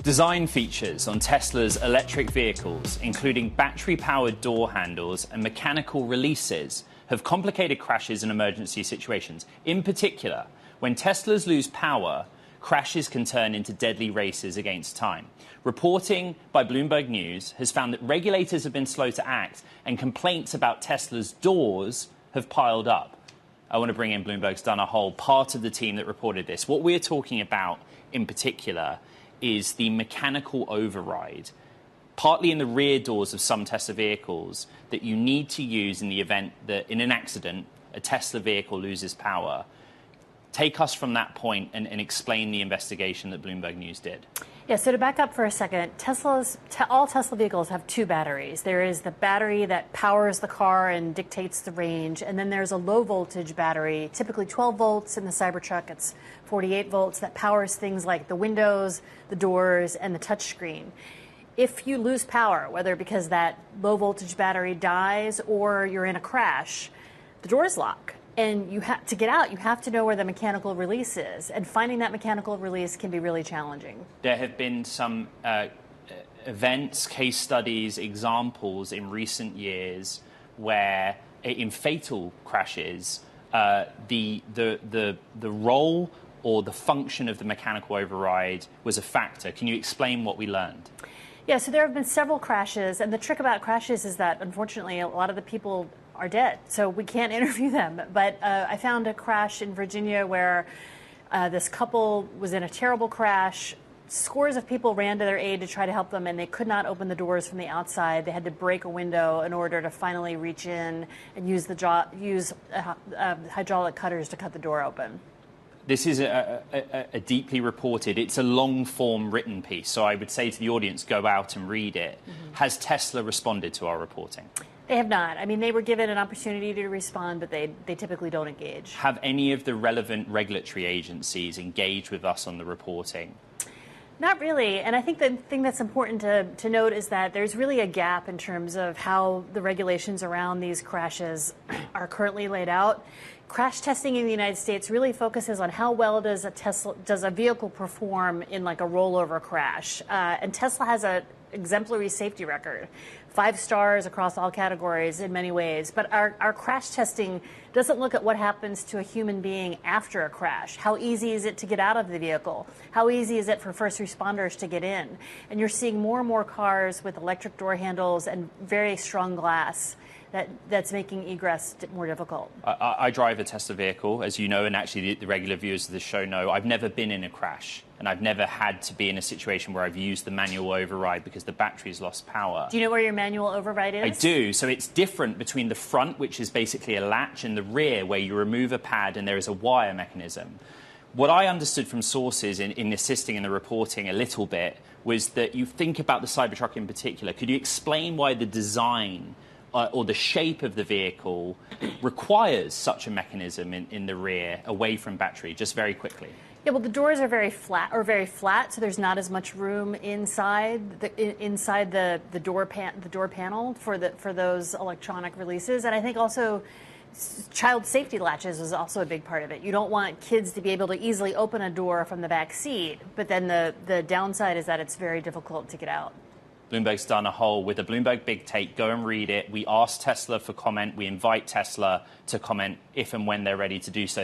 Design features on Tesla's electric vehicles, including battery-powered door handles and mechanical releases, have complicated crashes and emergency situations. In particular, when Teslas lose power, crashes can turn into deadly races against time. Reporting by Bloomberg News has found that regulators have been slow to act and complaints about Tesla's doors have piled up. I want to bring in Bloomberg's Dana Hole, part of the team that reported this. What we're talking about in particular is the mechanical override, partly in the rear doors of some Tesla vehicles, that you need to use in the event that in an accident, a Tesla vehicle loses power. Take us from that point and explain the investigation that Bloomberg News did. Yeah, so to back up for a second, all Tesla vehicles have two batteries. There is the battery that powers the car and dictates the range, and then there's a low voltage battery, typically 12 volts. In the Cybertruck, it's 48 volts, that powers things like the windows, the doors, and the touchscreen. If you lose power, whether because that low voltage battery dies or you're in a crash, the doors lock. And to get out, you have to know where the mechanical release is. And finding that mechanical release can be really challenging. There have been some events, case studies, examples in recent years where, in fatal crashes, the role or the function of the mechanical override was a factor. Can you explain what we learned? Yeah, so there have been several crashes. And the trick about crashes is that, unfortunately, a lot of the people are dead, so we can't interview them. But I found a crash in Virginia where this couple was in a terrible crash. Scores of people ran to their aid to try to help them, and they could not open the doors from the outside. They had to break a window in order to finally reach in and use hydraulic cutters to cut the door open. This is a deeply reported, it's a long-form written piece, so I would say to the audience, go out and read it. Mm-hmm. Has Tesla responded to our reporting? They have not. I mean, they were given an opportunity to respond, but they typically don't engage. Have any of the relevant regulatory agencies engaged with us on the reporting? Not really. And I think the thing that's important to note is that there's really a gap in terms of how the regulations around these crashes are currently laid out. Crash testing in the United States really focuses on how well does a vehicle perform in like a rollover crash. And Tesla has an exemplary safety record. 5 stars across all categories in many ways. But our crash testing doesn't look at what happens to a human being after a crash. How easy is it to get out of the vehicle? How easy is it for first responders to get in? And you're seeing more and more cars with electric door handles and very strong glass that's making egress more difficult. I drive a Tesla vehicle, as you know, and actually the regular viewers of the show know. I've never been in a crash, and I've never had to be in a situation where I've used the manual override because the battery's lost power. Do you know where your manual override is? I do. So it's different between the front, which is basically a latch, and the rear, where you remove a pad and there is a wire mechanism. What I understood from sources in assisting in the reporting a little bit was that you think about the Cybertruck in particular. Could you explain why the design or the shape of the vehicle requires such a mechanism in the rear away from battery, just very quickly? Yeah, well, the doors are very flat, so there's not as much room inside the door panel for those electronic releases. And I think also child safety latches is also a big part of it. You don't want kids to be able to easily open a door from the back seat, but then the downside is that it's very difficult to get out. Bloomberg's Dana Hole with a Bloomberg Big Take. Go and read it. We asked Tesla for comment. We invite Tesla to comment if and when they're ready to do so.